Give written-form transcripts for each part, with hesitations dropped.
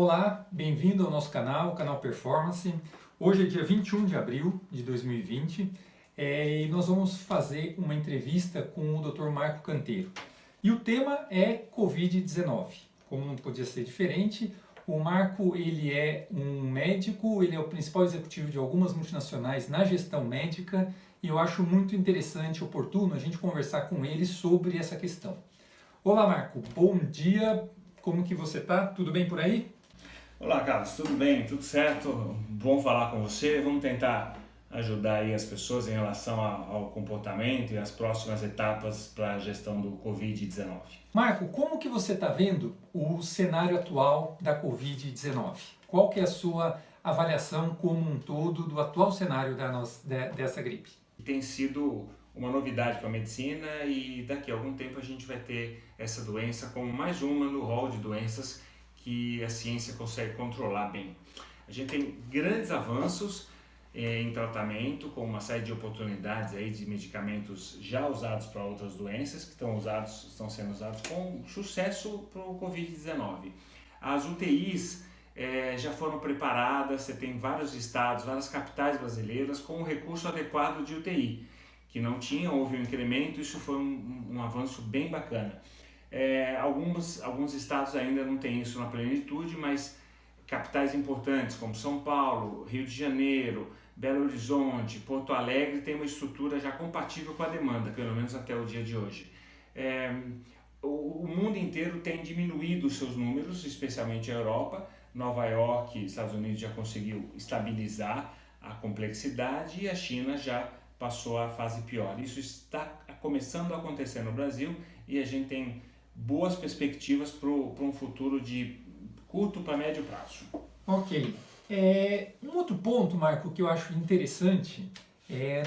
Olá, bem-vindo ao nosso canal, o canal Performance. Hoje é dia 21 de abril de 2020 e nós vamos fazer uma entrevista com o Dr. Marco Canteiro. E o tema é Covid-19. Como não podia ser diferente, o Marco ele é um médico, ele é o principal executivo de algumas multinacionais na gestão médica e eu acho muito interessante e oportuno a gente conversar com ele sobre essa questão. Olá Marco, bom dia, como que você está? Tudo bem por aí? Olá, Carlos, tudo bem? Tudo certo? Bom falar com você. Vamos tentar ajudar aí as pessoas em relação ao comportamento e as próximas etapas para a gestão do Covid-19. Marco, como que você está vendo o cenário atual da Covid-19? Qual que é a sua avaliação como um todo do atual cenário dessa gripe? Tem sido uma novidade para a medicina e daqui a algum tempo a gente vai ter essa doença como mais uma no rol de doenças que a ciência consegue controlar bem. A gente tem grandes avanços em tratamento, com uma série de oportunidades aí de medicamentos já usados para outras doenças, que estão sendo usados com sucesso para o Covid-19. As UTIs já foram preparadas, você tem vários estados, várias capitais brasileiras com um recurso adequado de UTI, que não tinha, houve um incremento, isso foi um avanço bem bacana. Alguns estados ainda não têm isso na plenitude, mas capitais importantes como São Paulo, Rio de Janeiro, Belo Horizonte, Porto Alegre têm uma estrutura já compatível com a demanda, pelo menos até o dia de hoje. O mundo inteiro tem diminuído os seus números, especialmente a Europa. Nova York, Estados Unidos já conseguiu estabilizar a complexidade e a China já passou a fase pior. Isso está começando a acontecer no Brasil e a gente tem boas perspectivas para um futuro de curto para médio prazo. Ok. Um outro ponto, Marco, que eu acho interessante,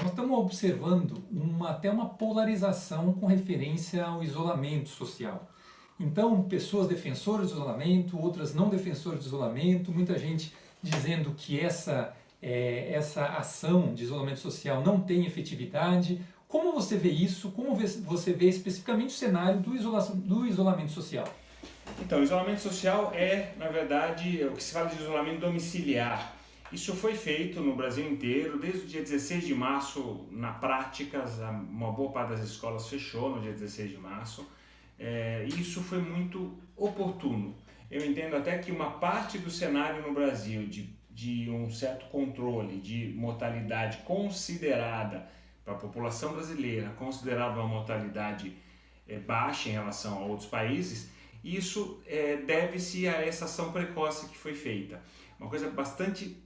nós estamos observando até uma polarização com referência ao isolamento social. Então, pessoas defensoras do isolamento, outras não defensoras do isolamento, muita gente dizendo que essa ação de isolamento social não tem efetividade. Como você vê isso? Como você vê especificamente o cenário do isolamento social? Então, o isolamento social na verdade, o que se fala de isolamento domiciliar. Isso foi feito no Brasil inteiro, desde o dia 16 de março, na prática, uma boa parte das escolas fechou no dia 16 de março. Isso foi muito oportuno. Eu entendo até que uma parte do cenário no Brasil de um certo controle de mortalidade considerada para a população brasileira, considerada uma mortalidade baixa em relação a outros países, isso deve-se a essa ação precoce que foi feita. Uma coisa bastante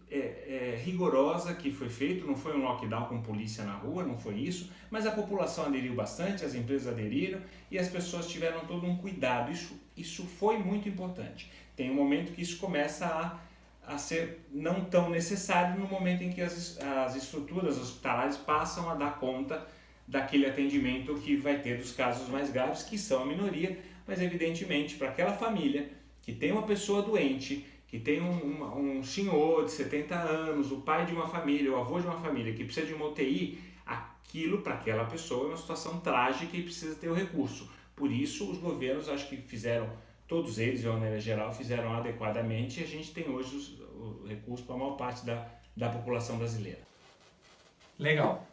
rigorosa que foi feita, não foi um lockdown com polícia na rua, não foi isso, mas a população aderiu bastante, as empresas aderiram e as pessoas tiveram todo um cuidado. Isso foi muito importante. Tem um momento que isso começa a ser não tão necessário no momento em que as estruturas hospitalares passam a dar conta daquele atendimento que vai ter dos casos mais graves, que são a minoria, mas evidentemente para aquela família que tem uma pessoa doente, que tem um senhor de 70 anos, o pai de uma família, o avô de uma família que precisa de uma UTI, aquilo para aquela pessoa é uma situação trágica e precisa ter o recurso. Por isso os governos, acho que fizeram, todos eles de uma maneira geral, fizeram adequadamente e a gente tem hoje o recurso para a maior parte da população brasileira. Legal.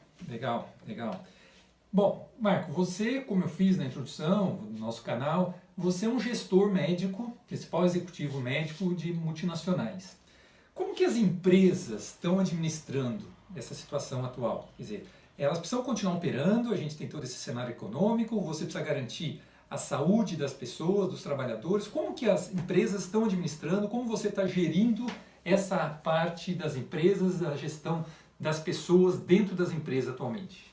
Bom, Marco, você, como eu fiz na introdução do nosso canal, você é um gestor médico, principal executivo médico de multinacionais. Como que as empresas estão administrando essa situação atual? Quer dizer, elas precisam continuar operando, a gente tem todo esse cenário econômico, você precisa garantir a saúde das pessoas, dos trabalhadores. Como que as empresas estão administrando, como você está gerindo essa parte das empresas, a gestão das pessoas dentro das empresas atualmente?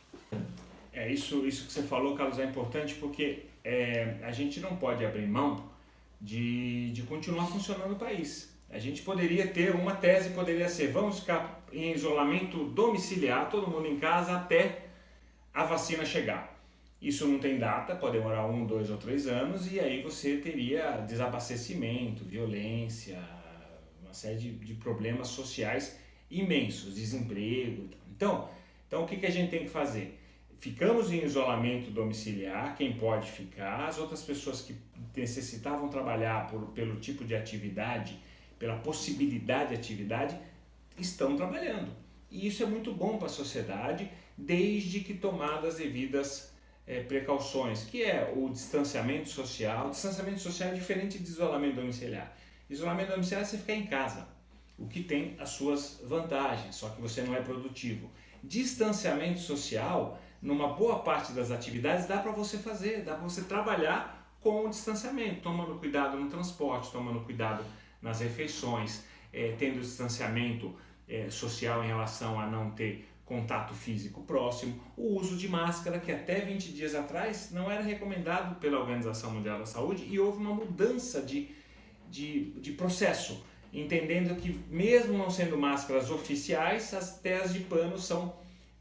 Isso que você falou, Carlos, é importante porque a gente não pode abrir mão de continuar funcionando o país. A gente poderia ter, uma tese poderia ser, vamos ficar em isolamento domiciliar, todo mundo em casa até a vacina chegar. Isso não tem data, pode demorar 1, 2 ou 3 anos e aí você teria desabastecimento, violência, uma série de problemas sociais imensos, desemprego. Então o que a gente tem que fazer? Ficamos em isolamento domiciliar, quem pode ficar, as outras pessoas que necessitavam trabalhar pelo tipo de atividade pela possibilidade de atividade, estão trabalhando. E isso é muito bom para a sociedade, desde que tomadas as devidas precauções, que é o distanciamento social. O distanciamento social é diferente de isolamento domiciliar. Isolamento domiciliar é você ficar em casa, o que tem as suas vantagens, só que você não é produtivo. Distanciamento social, numa boa parte das atividades, dá para você fazer, dá para você trabalhar com o distanciamento, tomando cuidado no transporte, tomando cuidado nas refeições, tendo distanciamento social em relação a não ter contato físico próximo, o uso de máscara, que até 20 dias atrás não era recomendado pela Organização Mundial da Saúde, e houve uma mudança de processo, entendendo que mesmo não sendo máscaras oficiais, as teias de pano são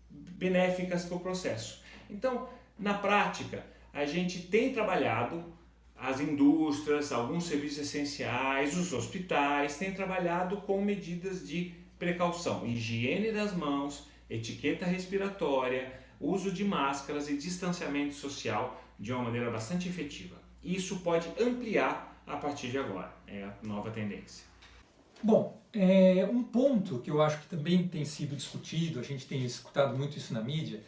benéficas para o processo. Então, na prática, a gente tem trabalhado, as indústrias, alguns serviços essenciais, os hospitais, têm trabalhado com medidas de precaução, higiene das mãos, etiqueta respiratória, uso de máscaras e distanciamento social de uma maneira bastante efetiva. Isso pode ampliar a partir de agora, é a nova tendência. Bom, um ponto que eu acho que também tem sido discutido, a gente tem escutado muito isso na mídia,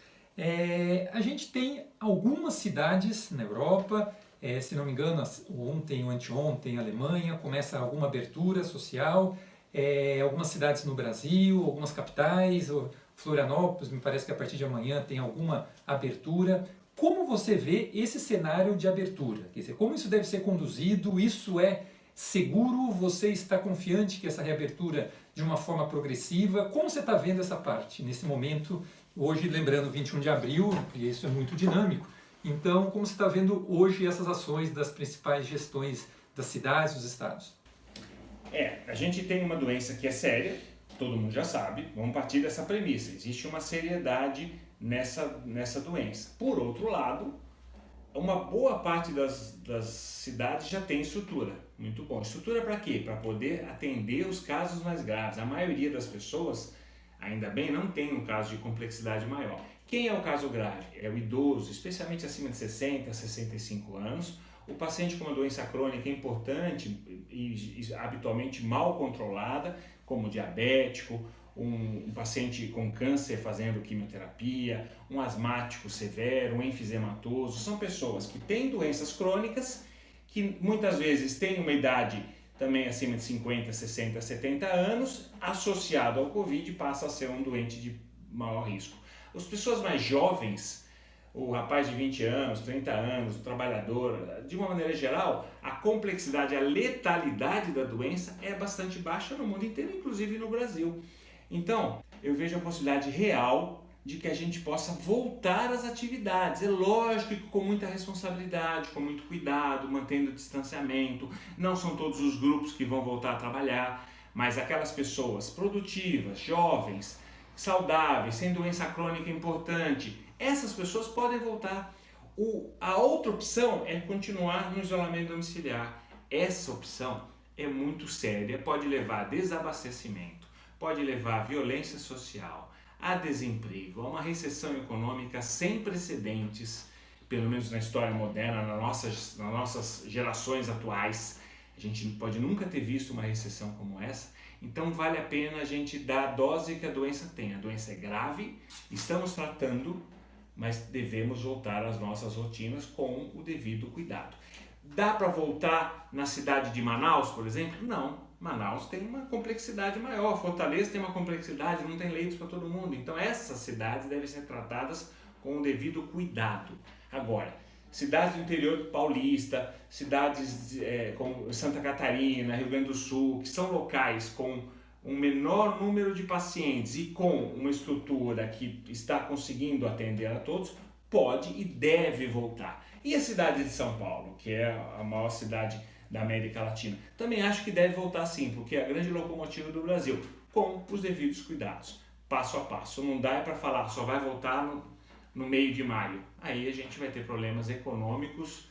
a gente tem algumas cidades na Europa, se não me engano, ontem ou anteontem, a Alemanha, começa alguma abertura social, algumas cidades no Brasil, algumas capitais, Florianópolis, me parece que a partir de amanhã tem alguma abertura. Como você vê esse cenário de abertura? Quer dizer, como isso deve ser conduzido? Isso é seguro? Você está confiante que essa reabertura de uma forma progressiva? Como você está vendo essa parte nesse momento? Hoje, lembrando, 21 de abril, e isso é muito dinâmico. Então, como você está vendo hoje essas ações das principais gestões das cidades, dos estados? A gente tem uma doença que é séria, todo mundo já sabe, vamos partir dessa premissa, existe uma seriedade nessa doença. Por outro lado, uma boa parte das cidades já tem estrutura, muito bom. Estrutura para quê? Para poder atender os casos mais graves. A maioria das pessoas, ainda bem, não tem um caso de complexidade maior. Quem é o caso grave? É o idoso, especialmente acima de 60, 65 anos, o paciente com uma doença crônica importante e habitualmente mal controlada, como diabético, um paciente com câncer fazendo quimioterapia, um asmático severo, um enfisematoso, são pessoas que têm doenças crônicas, que muitas vezes têm uma idade também acima de 50, 60, 70 anos, associado ao Covid, passa a ser um doente de maior risco. As pessoas mais jovens, o rapaz de 20 anos, 30 anos, o trabalhador, de uma maneira geral, a complexidade, a letalidade da doença é bastante baixa no mundo inteiro, inclusive no Brasil. Então, eu vejo a possibilidade real de que a gente possa voltar às atividades. É lógico que com muita responsabilidade, com muito cuidado, mantendo o distanciamento. Não são todos os grupos que vão voltar a trabalhar, mas aquelas pessoas produtivas, jovens, saudáveis, sem doença crônica importante, essas pessoas podem voltar. A outra opção é continuar no isolamento domiciliar. Essa opção é muito séria, pode levar a desabastecimento, pode levar a violência social, a desemprego, a uma recessão econômica sem precedentes, pelo menos na história moderna, nas nossas gerações atuais. A gente pode nunca ter visto uma recessão como essa. Então vale a pena a gente dar a dose que a doença tem. A doença é grave, estamos tratando, mas devemos voltar às nossas rotinas com o devido cuidado. Dá para voltar na cidade de Manaus, por exemplo? Não. Manaus tem uma complexidade maior, Fortaleza tem uma complexidade, não tem leitos para todo mundo. Então essas cidades devem ser tratadas com o devido cuidado. Agora, cidades do interior paulista, cidades como Santa Catarina, Rio Grande do Sul, que são locais com um menor número de pacientes e com uma estrutura que está conseguindo atender a todos, pode e deve voltar. E a cidade de São Paulo, que é a maior cidade da América Latina, também acho que deve voltar sim, porque é a grande locomotiva do Brasil, com os devidos cuidados, passo a passo. Não dá para falar, só vai voltar no meio de maio. Aí a gente vai ter problemas econômicos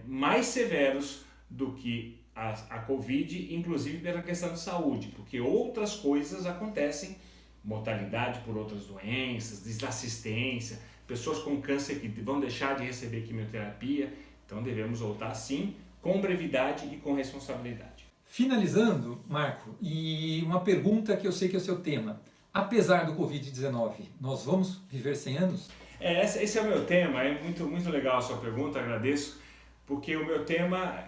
mais severos do que a Covid, inclusive pela questão de saúde, porque outras coisas acontecem, mortalidade por outras doenças, desassistência, pessoas com câncer que vão deixar de receber quimioterapia. Então devemos voltar sim, com brevidade e com responsabilidade. Finalizando, Marco, e uma pergunta que eu sei que é o seu tema. Apesar do Covid-19, nós vamos viver 100 anos? Esse é o meu tema, é muito legal a sua pergunta, agradeço, porque o meu tema,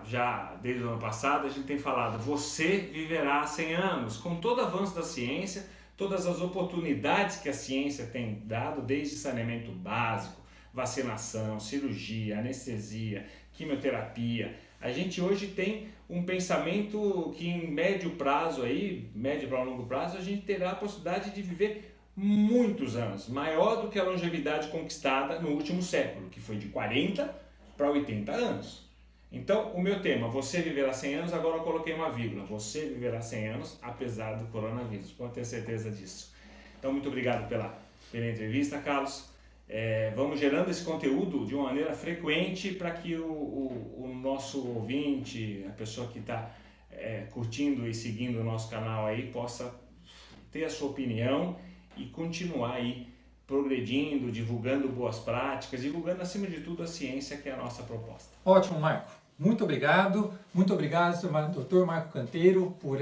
já desde o ano passado, a gente tem falado, você viverá 100 anos, com todo o avanço da ciência, todas as oportunidades que a ciência tem dado, desde saneamento básico, vacinação, cirurgia, anestesia, quimioterapia. A gente hoje tem um pensamento que em médio prazo, médio para longo prazo, a gente terá a possibilidade de viver muitos anos, maior do que a longevidade conquistada no último século, que foi de 40 para 80 anos. Então, o meu tema, você viverá 100 anos, agora eu coloquei uma vírgula, você viverá 100 anos, apesar do coronavírus, pode ter certeza disso. Então, muito obrigado pela entrevista, Carlos. Vamos gerando esse conteúdo de uma maneira frequente para que o nosso ouvinte, a pessoa que está curtindo e seguindo o nosso canal aí, possa ter a sua opinião e continuar aí progredindo, divulgando boas práticas, divulgando acima de tudo a ciência, que é a nossa proposta. Ótimo, Marco. Muito obrigado, Dr. Marco Canteiro, por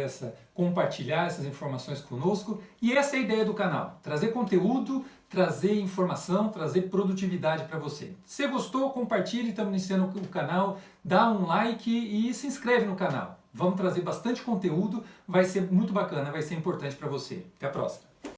compartilhar essas informações conosco. E essa é a ideia do canal, trazer conteúdo, trazer informação, trazer produtividade para você. Se você gostou, compartilhe, estamos iniciando o canal, dá um like e se inscreve no canal. Vamos trazer bastante conteúdo, vai ser muito bacana, vai ser importante para você. Até a próxima.